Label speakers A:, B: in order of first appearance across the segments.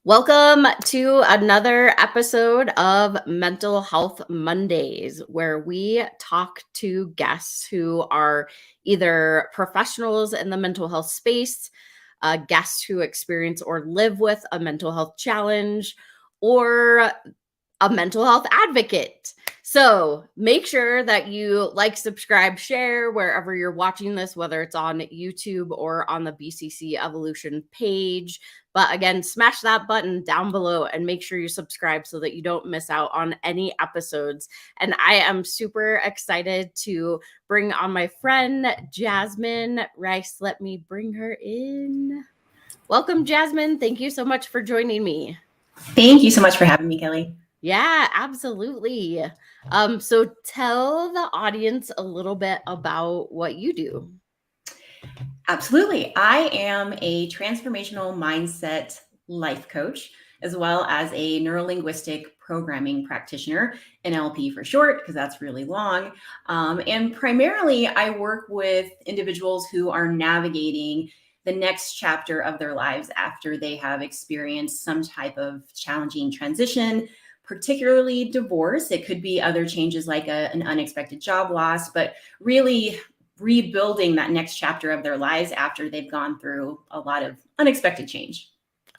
A: Welcome to another episode of Mental Health Mondays, where we talk to guests who are either professionals in the mental health space, guests who experience or live with a mental health challenge, or a mental health advocate. So make sure that you like, subscribe, share wherever you're watching this, whether it's on YouTube or on the BCC Evolution page. But again, smash that button down below and make sure you subscribe so that you don't miss out on any episodes. And I am super excited to bring on my friend, Jasmine Rice. Let me bring her in. Welcome, Jasmine. Thank you so much for joining me.
B: Thank you so much for having me, Kelli.
A: Yeah, absolutely. So tell the audience a little bit about what you do.
B: Absolutely. I am a transformational mindset life coach, as well as a neurolinguistic programming practitioner, NLP for short, because that's really long. And primarily, I work with individuals who are navigating the next chapter of their lives after they have experienced some type of challenging transition, particularly divorce. It could be other changes like an unexpected job loss, but really rebuilding that next chapter of their lives after they've gone through a lot of unexpected change.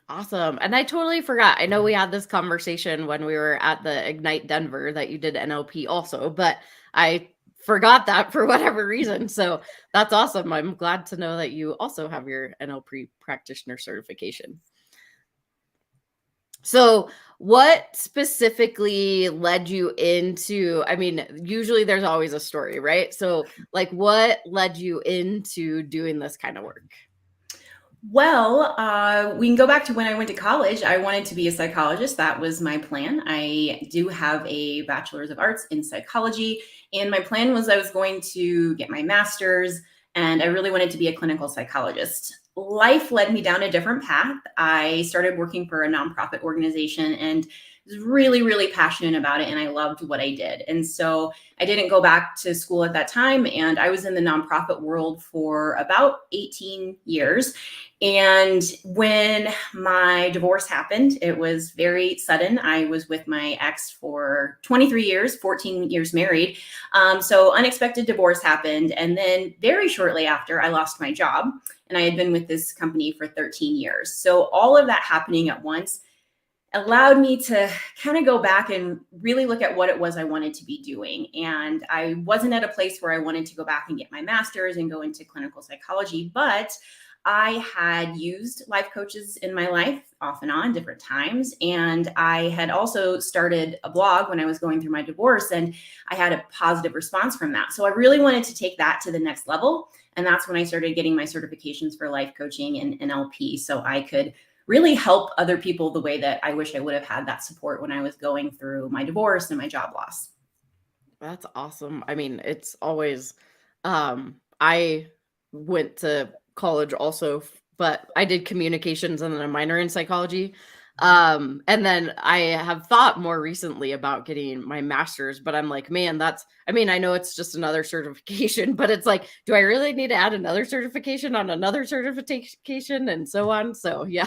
A: Awesome. And I totally forgot. I know we had this conversation when we were at the Ignite Denver that you did NLP also, but I forgot that for whatever reason. So that's awesome. I'm glad to know that you also have your NLP practitioner certification. So what specifically led you into, I mean, usually there's always a story, right? So like what led you into doing this kind of work?
B: Well, we can go back to when I went to college. I wanted to be a psychologist. That was my plan. I do have a bachelor's of arts in psychology, and my plan was I was going to get my master's, and I really wanted to be a clinical psychologist. Life led me down a different path. I started working for a nonprofit organization and was really, really passionate about it, and I loved what I did. And so I didn't go back to school at that time, and I was in the nonprofit world for about 18 years. And when my divorce happened, it was very sudden. I was with my ex for 23 years, 14 years married. So unexpected divorce happened. And then very shortly after, I lost my job, and I had been with this company for 13 years. So all of that happening at once allowed me to kind of go back and really look at what it was I wanted to be doing. And I wasn't at a place where I wanted to go back and get my master's and go into clinical psychology, but I had used life coaches in my life off and on different times. And I had also started a blog when I was going through my divorce, and I had a positive response from that. So I really wanted to take that to the next level. And that's when I started getting my certifications for life coaching and NLP, so I could really help other people the way that I wish I would have had that support when I was going through my divorce and my job loss.
A: That's awesome. I mean, it's always, I went to college also, but I did communications and then a minor in psychology. And then I have thought more recently about getting my master's, but I'm like, man, I mean, I know it's just another certification, but it's like, do I really need to add another certification on another certification and so on? So yeah.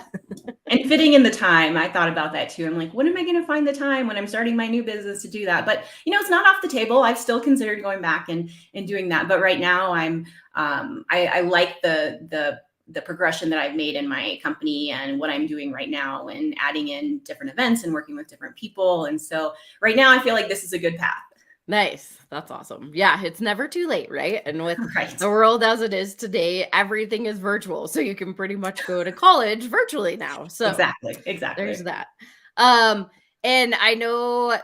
B: And fitting in the time, I thought about that too. I'm like, when am I going to find the time when I'm starting my new business to do that? But it's not off the table. I've still considered going back and doing that. But right now, I like the progression that I've made in my company and what I'm doing right now, and adding in different events and working with different people. And so right now, I feel like this is a good path.
A: Nice. That's awesome. Yeah, it's never too late, right? And with
B: Right.
A: the world as it is today, everything is virtual. So you can pretty much go to college virtually now. So
B: Exactly.
A: there's that. And I know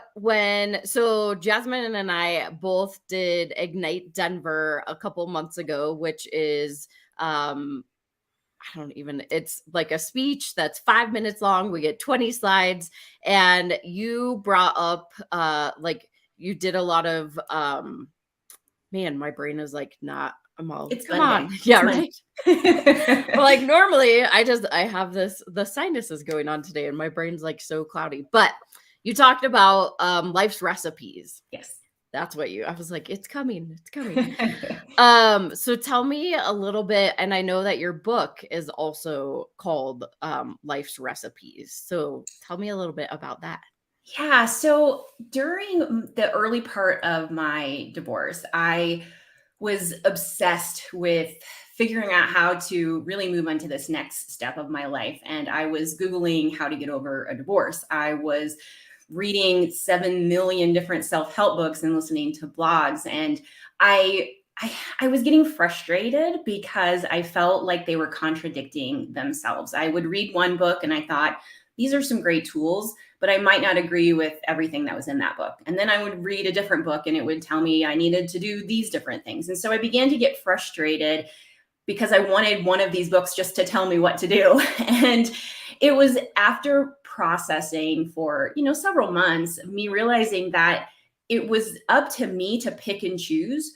A: so Jasmine and I both did Ignite Denver a couple months ago, which is it's like a speech that's 5 minutes long. We get 20 slides, and you brought up like you did a lot of man, my brain is like not
B: It's
A: come
B: Monday.
A: on. Yeah,
B: It's
A: right. Like normally I have the sinuses going on today and my brain's like so cloudy. But you talked about life's recipes.
B: Yes.
A: That's what I was like, it's coming, it's coming. So tell me a little bit, and I know that your book is also called Life's Recipes. So tell me a little bit about that.
B: Yeah. So during the early part of my divorce, I was obsessed with figuring out how to really move on to this next step of my life. And I was Googling how to get over a divorce. I was reading 7 million different self-help books and listening to blogs. And I, I was getting frustrated because I felt like they were contradicting themselves. I would read one book and I thought, these are some great tools, but I might not agree with everything that was in that book. And then I would read a different book and it would tell me I needed to do these different things. And so I began to get frustrated because I wanted one of these books just to tell me what to do. And it was after processing for, several months, me realizing that it was up to me to pick and choose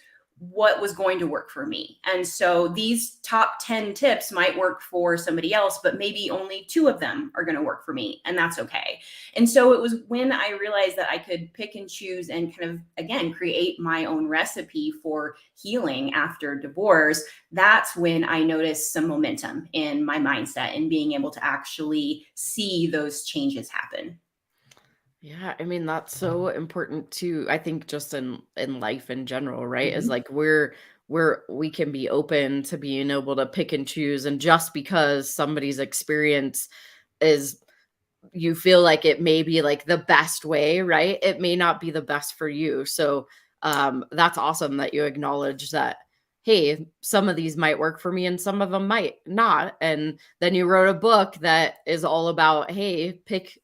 B: what was going to work for me. And so these top 10 tips might work for somebody else, but maybe only 2 of them are going to work for me, and that's okay. And so it was when I realized that I could pick and choose and kind of, again, create my own recipe for healing after divorce. That's when I noticed some momentum in my mindset and being able to actually see those changes happen.
A: Yeah, I mean, that's so important too. I think just in life in general, right? Is
B: Mhm.
A: like we can be open to being able to pick and choose, and just because somebody's experience is, you feel like it may be like the best way, right? It may not be the best for you. So that's awesome that you acknowledge that, hey, some of these might work for me and some of them might not. And then you wrote a book that is all about, hey, pick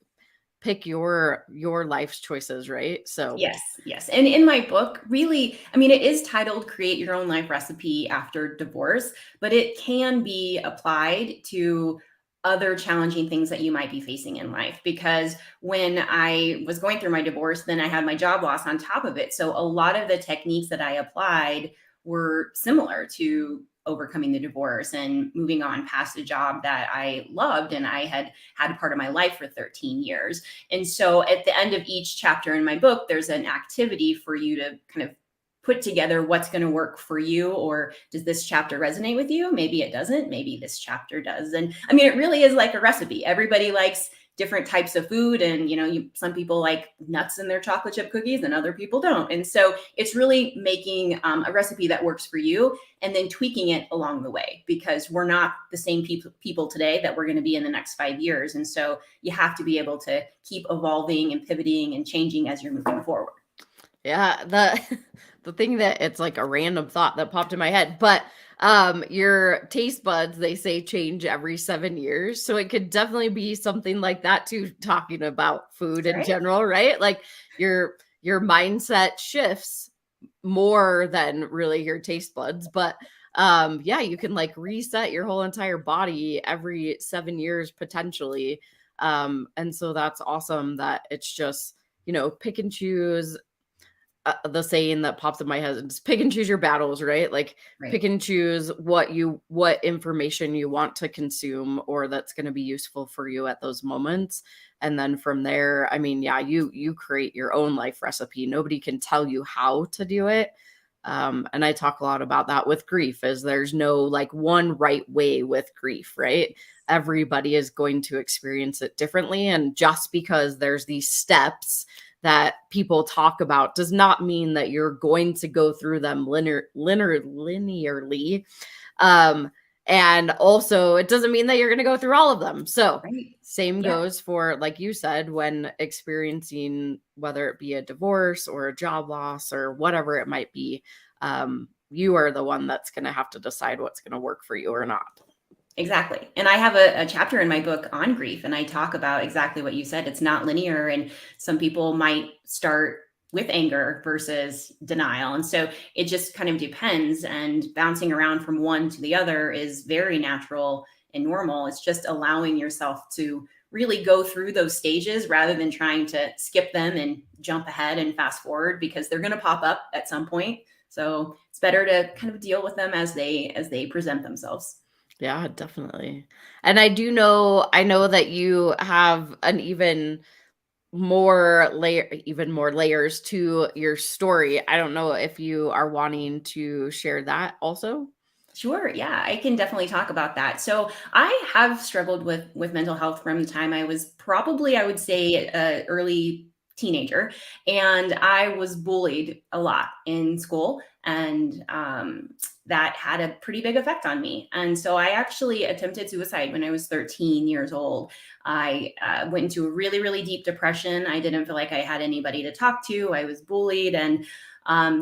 A: your life's choices, right? So
B: Yes, yes. And in my book, really, I mean, it is titled Create Your Own Life Recipe After Divorce, but it can be applied to other challenging things that you might be facing in life. Because when I was going through my divorce, then I had my job loss on top of it. So a lot of the techniques that I applied were similar to overcoming the divorce and moving on past a job that I loved and I had had part of my life for 13 years. And so at the end of each chapter in my book, there's an activity for you to kind of put together what's going to work for you. Or does this chapter resonate with you? Maybe it doesn't. Maybe this chapter does. And I mean, it really is like a recipe. Everybody likes different types of food. And, some people like nuts in their chocolate chip cookies and other people don't. And so it's really making a recipe that works for you and then tweaking it along the way, because we're not the same people today that we're going to be in the next 5 years. And so you have to be able to keep evolving and pivoting and changing as you're moving forward.
A: yeah, the the thing that, it's like a random thought that popped in my head, but your taste buds, they say, change every 7 years. So it could definitely be something like that too, talking about food
B: That's
A: in
B: right.
A: general, right? Like your mindset shifts more than really your taste buds, but yeah, you can like reset your whole entire body every 7 years potentially. And so that's awesome that it's just, pick and choose. The saying that pops in my head is pick and choose your battles, right? Like pick
B: Right.
A: and choose what information you want to consume or that's going to be useful for you at those moments. And then from there, I mean, yeah, you create your own life recipe. Nobody can tell you how to do it. And I talk a lot about that with grief, is there's no like one right way with grief, right? Everybody is going to experience it differently. And just because there's these steps that people talk about does not mean that you're going to go through them linearly. Um, and also, it doesn't mean that you're going to go through all of them. So,
B: Right.
A: same
B: Yeah.
A: goes for, like you said, when experiencing whether it be a divorce or a job loss or whatever it might be. You are the one that's going to have to decide what's going to work for you or not.
B: Exactly. And I have a chapter in my book on grief, and I talk about exactly what you said. It's not linear, and some people might start with anger versus denial. And so it just kind of depends. And bouncing around from one to the other is very natural and normal. It's just allowing yourself to really go through those stages rather than trying to skip them and jump ahead and fast forward, because they're going to pop up at some point. So it's better to kind of deal with them as they present themselves.
A: Yeah, definitely. And I know that you have an even even more layers to your story. I don't know if you are wanting to share that also.
B: Sure. Yeah, I can definitely talk about that. So I have struggled with mental health from the time I was probably, I would say, early teenager, and I was bullied a lot in school, and that had a pretty big effect on me. And so I actually attempted suicide when I was 13 years old. I went into a really, really deep depression. I didn't feel like I had anybody to talk to. I was bullied, and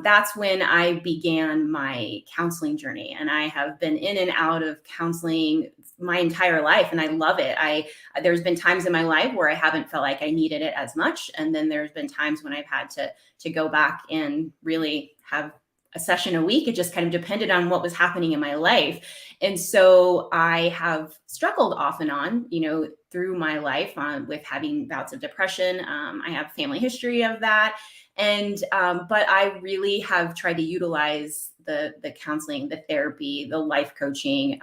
B: that's when I began my counseling journey. And I have been in and out of counseling my entire life, and I love it. There's been times in my life where I haven't felt like I needed it as much, and then there's been times when I've had to go back and really have a session a week. It just kind of depended on what was happening in my life. And so I have struggled off and on, through my life with having bouts of depression. I have family history of that. And but I really have tried to utilize the counseling, the therapy, the life coaching,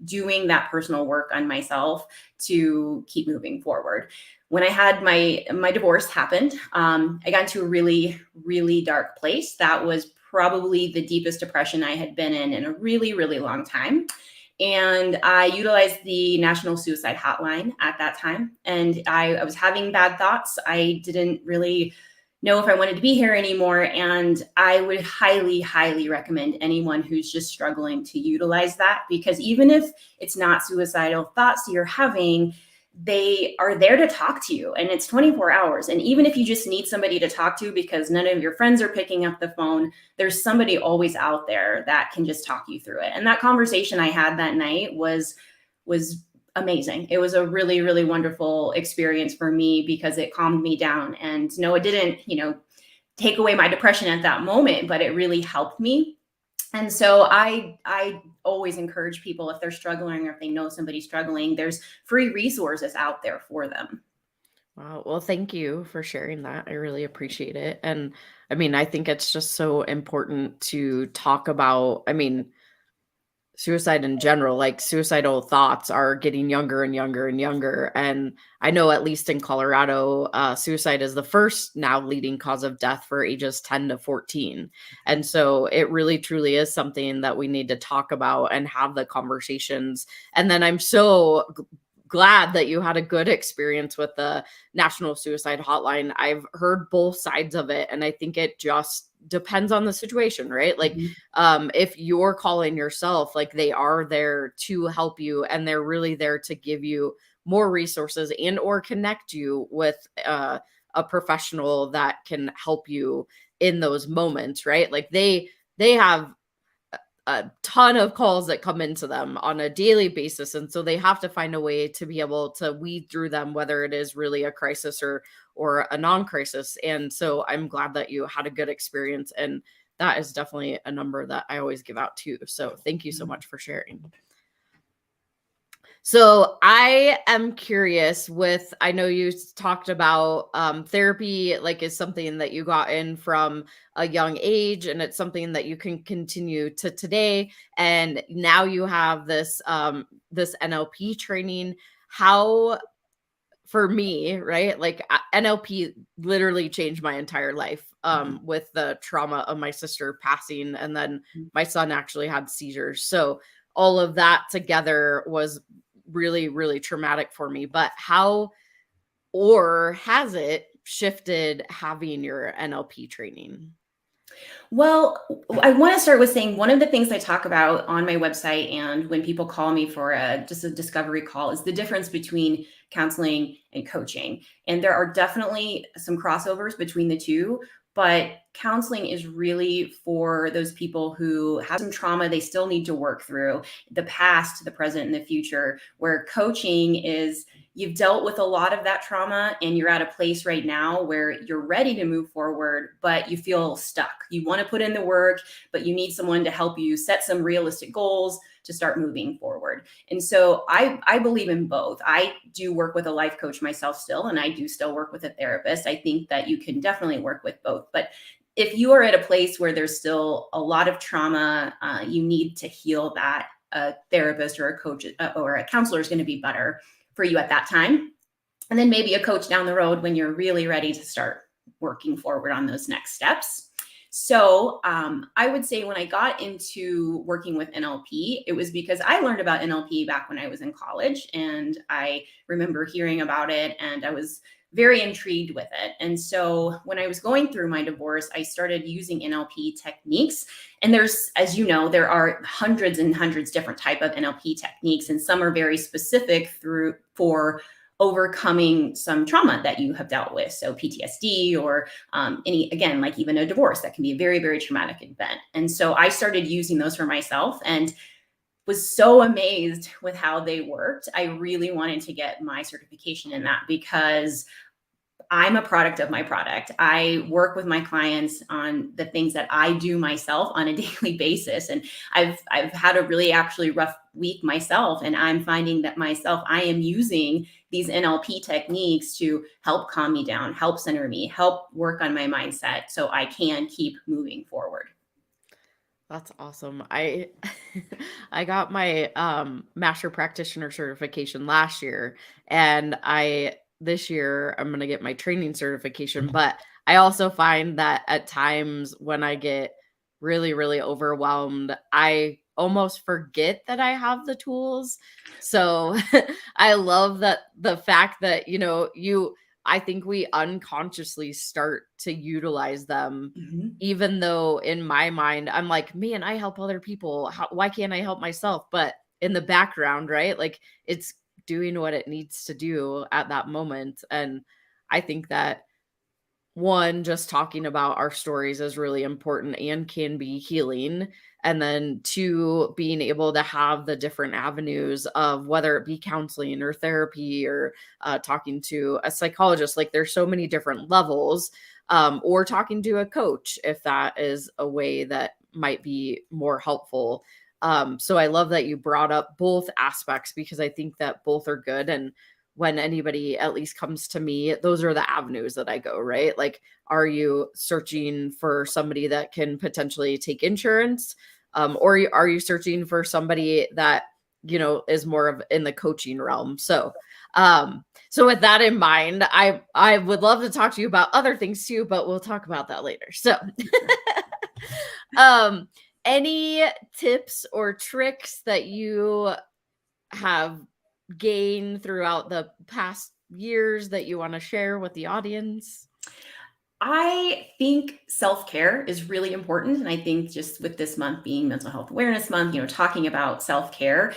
B: doing that personal work on myself to keep moving forward. When I had my divorce happened, I got into a really, really dark place. That was probably the deepest depression I had been in a really, really long time. And I utilized the National Suicide Hotline at that time. And I was having bad thoughts. I didn't really know if I wanted to be here anymore. And I would highly, highly recommend anyone who's just struggling to utilize that, because even if it's not suicidal thoughts you're having, they are there to talk to you, and it's 24 hours. And even if you just need somebody to talk to because none of your friends are picking up the phone, there's somebody always out there that can just talk you through it. And that conversation I had that night was amazing. It was a really, really wonderful experience for me because it calmed me down. And no, it didn't, take away my depression at that moment, but it really helped me. And so I always encourage people, if they're struggling or if they know somebody struggling, there's free resources out there for them.
A: Wow. Well, thank you for sharing that. I really appreciate it. And I mean, I think it's just so important to talk about, suicide in general. Like, suicidal thoughts are getting younger and younger and younger. And I know, at least in Colorado, suicide is the first now leading cause of death for ages 10 to 14. And so it really truly is something that we need to talk about and have the conversations. And then I'm so glad that you had a good experience with the National Suicide Hotline. I've heard both sides of it, and I think it just depends on the situation, right? Like, if you're calling yourself, like, they are there to help you, and they're really there to give you more resources and or connect you with a professional that can help you in those moments, right? Like, they have a ton of calls that come into them on a daily basis, and so they have to find a way to be able to weed through them, whether it is really a crisis or a non-crisis. And so I'm glad that you had a good experience, and that is definitely a number that I always give out too. So thank you so much for sharing. So I am curious I know you talked about therapy, like, is something that you got in from a young age, and it's something that you can continue to today. And now you have this NLP training. How, for me, right? Like, NLP literally changed my entire life with the trauma of my sister passing. And then my son actually had seizures. So all of that together was really, really traumatic for me. But how, or has it shifted having your NLP training?
B: Well, I want to start with saying one of the things I talk about on my website and when people call me for just a discovery call is the difference between counseling and coaching. And there are definitely some crossovers between the two, but counseling is really for those people who have some trauma they still need to work through, the past, the present, and the future, where coaching is you've dealt with a lot of that trauma and you're at a place right now where you're ready to move forward, but you feel stuck. You want to put in the work, but you need someone to help you set some realistic goals to start moving forward. And so I believe in both. I do work with a life coach myself still, and I do still work with a therapist. I think that you can definitely work with both. But if you are at a place where there's still a lot of trauma, you need to heal that. A therapist or a coach or a counselor is going to be better for you at that time. and then maybe a coach down the road when you're really ready to start working forward on those next steps. So I would say when I got into working with NLP, it was because I learned about NLP back when I was in college, and I remember hearing about it, and I was very intrigued with it. And so when I was going through my divorce, I started using NLP techniques. And there's, as you know, there are hundreds and hundreds different type of NLP techniques, and some are very specific for overcoming some trauma that you have dealt with. So PTSD or again, like even a divorce, that can be a very, very traumatic event. And so I started using those for myself and was so amazed with how they worked. I really wanted to get my certification in that because I'm a product of my product. I work with my clients on the things that I do myself on a daily basis. And I've had a really actually rough week myself. And I'm finding that myself, I am using these NLP techniques to help calm me down, help center me, help work on my mindset so I can keep moving forward.
A: That's awesome. I I got my master practitioner certification last year, and I this year I'm going to get my training certification, but I also find that at times when I get really overwhelmed, I almost forget that I have the tools. So I love that the fact that, I think we unconsciously start to utilize them,
B: Mhm.
A: even though in my mind, I'm like, man, I help other people. Why can't I help myself? But in the background, right? Like it's doing what it needs to do at that moment. And I think that one, just talking about our stories is really important and can be healing. And then two, being able to have the different avenues of whether it be counseling or therapy or talking to a psychologist. Like there's so many different levels, or talking to a coach if that is a way that might be more helpful. So I love that you brought up both aspects because I think that both are good. And when anybody at least comes to me, those are the avenues that I go, right? Like, are you searching for somebody that can potentially take insurance? Or are you searching for somebody that, is more of in the coaching realm? So with that in mind, I would love to talk to you about other things too, but we'll talk about that later. So um any tips or tricks that you have gained throughout the past years that you want to share with the audience?
B: I think self-care is really important. And I think just with this month being Mental Health Awareness Month, talking about self-care,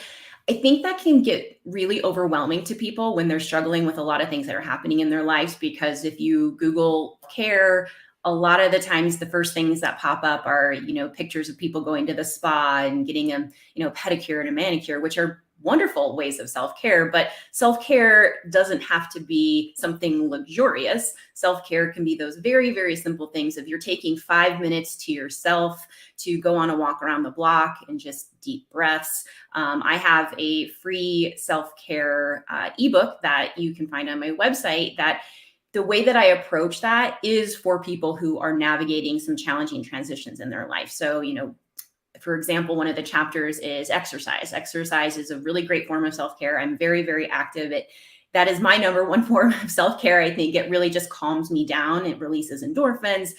B: I think that can get really overwhelming to people when they're struggling with a lot of things that are happening in their lives. Because if you Google care, a lot of the times the first things that pop up are, pictures of people going to the spa and getting a, pedicure and a manicure, which are wonderful ways of self-care. But self-care doesn't have to be something luxurious. Self-care can be those very, very simple things. If you're taking 5 minutes to yourself to go on a walk around the block and just deep breaths. I have a free self-care ebook that you can find on my website that the way that I approach that is for people who are navigating some challenging transitions in their life. So, for example, one of the chapters is exercise. Exercise is a really great form of self-care. I'm very, very active. That is my number one form of self-care. I think it really just calms me down. It releases endorphins.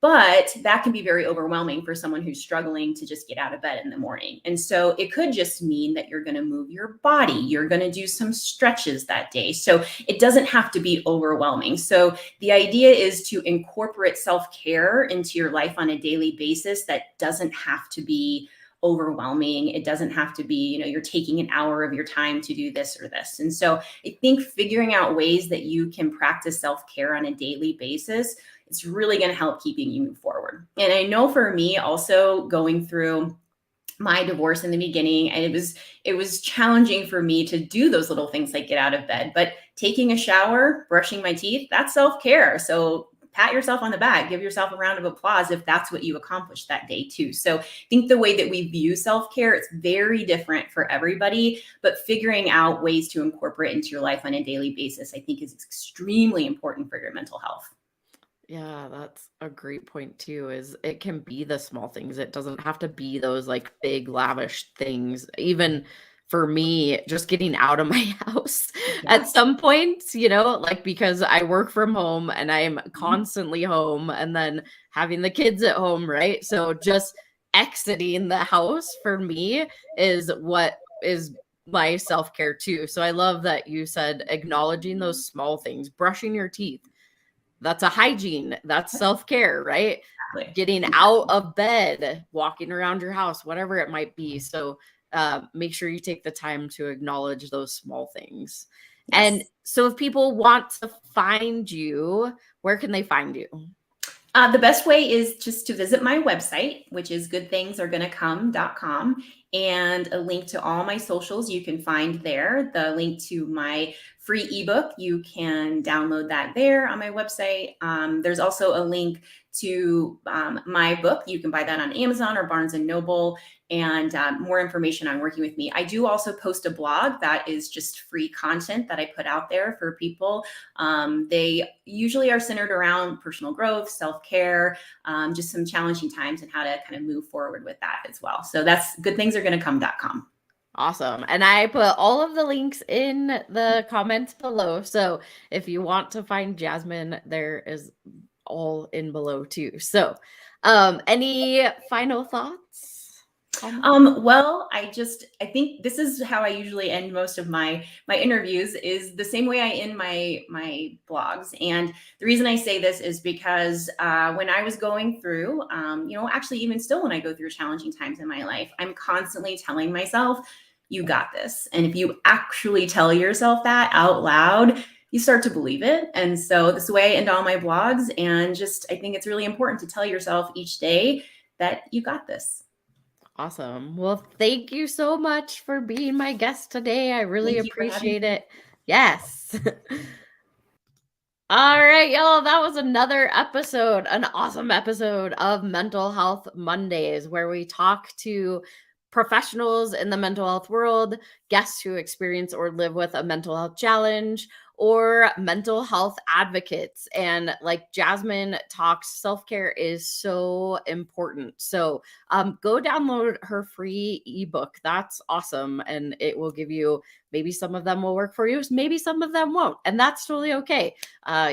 B: But that can be very overwhelming for someone who's struggling to just get out of bed in the morning. And so it could just mean that you're going to move your body. You're going to do some stretches that day. So it doesn't have to be overwhelming. So the idea is to incorporate self-care into your life on a daily basis that doesn't have to be overwhelming. It doesn't have to be, you're taking an hour of your time to do this or this. And so I think figuring out ways that you can practice self-care on a daily basis, it's really going to help keeping you move forward. And I know for me also going through my divorce in the beginning, and it was challenging for me to do those little things like get out of bed, but taking a shower, brushing my teeth, that's self-care. So pat yourself on the back, give yourself a round of applause if that's what you accomplished that day too. So I think the way that we view self-care, it's very different for everybody, but figuring out ways to incorporate into your life on a daily basis, I think is extremely important for your mental health.
A: Yeah, that's a great point too, is it can be the small things. It doesn't have to be those like big lavish things. Even for me, just getting out of my house
B: Yeah.
A: at some point, like because I work from home and I'm constantly home, and then having the kids at home, right? So just exiting the house for me is what is my self-care too. So I love that you said acknowledging those small things, brushing your teeth. That's a hygiene. That's self-care, right?
B: Exactly.
A: Getting out of bed, walking around your house, whatever it might be. So make sure you take the time to acknowledge those small things.
B: Yes.
A: And so if people want to find you, where can they find you?
B: The best way is just to visit my website, which is goodthingsaregonnacome.com, and a link to all my socials you can find there. The link to my free ebook, you can download that there on my website. There's also a link to my book. You can buy that on Amazon or Barnes and Noble, and more information on working with me. I do also post a blog that is just free content that I put out there for people. They usually are centered around personal growth, self-care, just some challenging times and how to kind of move forward with that as well. So that's goodthingsaregonnacome.com.
A: Awesome. And I put all of the links in the comments below. So if you want to find Jasmine, there is all in below too. So any final thoughts?
B: Well, I think this is how I usually end most of my interviews, is the same way I end my blogs. And the reason I say this is because when I was going through, actually even still when I go through challenging times in my life, I'm constantly telling myself, you got this. And if you actually tell yourself that out loud, you start to believe it. And so this is the way I end all my blogs. And I think it's really important to tell yourself each day that you got this.
A: Awesome. Well, thank you so much for being my guest today. I really
B: Thank you for having
A: appreciate
B: me.
A: it. Yes. All right, y'all. That was another episode, an awesome episode of Mental Health Mondays, where we talk to professionals in the mental health world, guests who experience or live with a mental health challenge, or mental health advocates. And like Jasmine talks, self-care is so important. So go download her free ebook. That's awesome. And it will give you, maybe some of them will work for you, maybe some of them won't. And that's totally okay.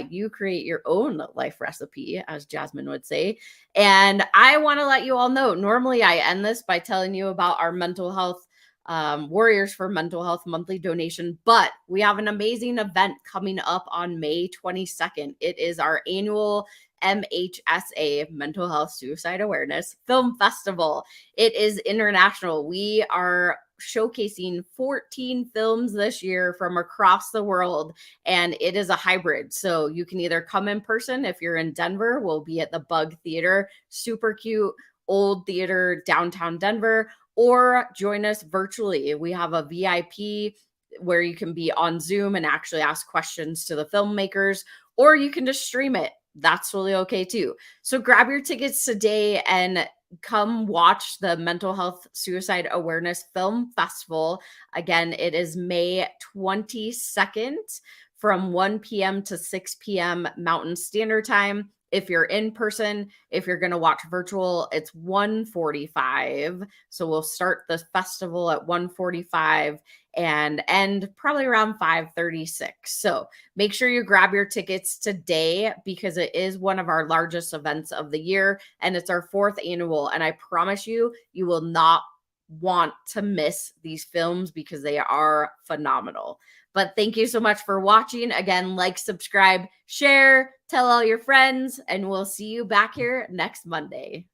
A: You create your own life recipe, as Jasmine would say. And I want to let you all know, normally I end this by telling you about our mental health Warriors for Mental Health monthly donation, but we have an amazing event coming up on May 22nd. It is our annual MHSA, Mental Health Suicide Awareness Film Festival. It is international. We are showcasing 14 films this year from across the world, and it is a hybrid. So you can either come in person. If you're in Denver, we'll be at the Bug Theater, super cute old theater downtown Denver, or join us virtually. We have a VIP where you can be on Zoom and actually ask questions to the filmmakers, or you can just stream it. That's really okay too. So grab your tickets today and come watch the Mental Health Suicide Awareness Film Festival. Again, it is May 22nd from 1 p.m. to 6 p.m. Mountain Standard Time. If you're in person, if you're going to watch virtual, it's 1:45. So we'll start the festival at 1:45 and end probably around 5:36. So make sure you grab your tickets today, because it is one of our largest events of the year, and it's our 4th annual. And I promise you, you will not want to miss these films because they are phenomenal. But thank you so much for watching. Again, like, subscribe, share, tell all your friends, and we'll see you back here next Monday.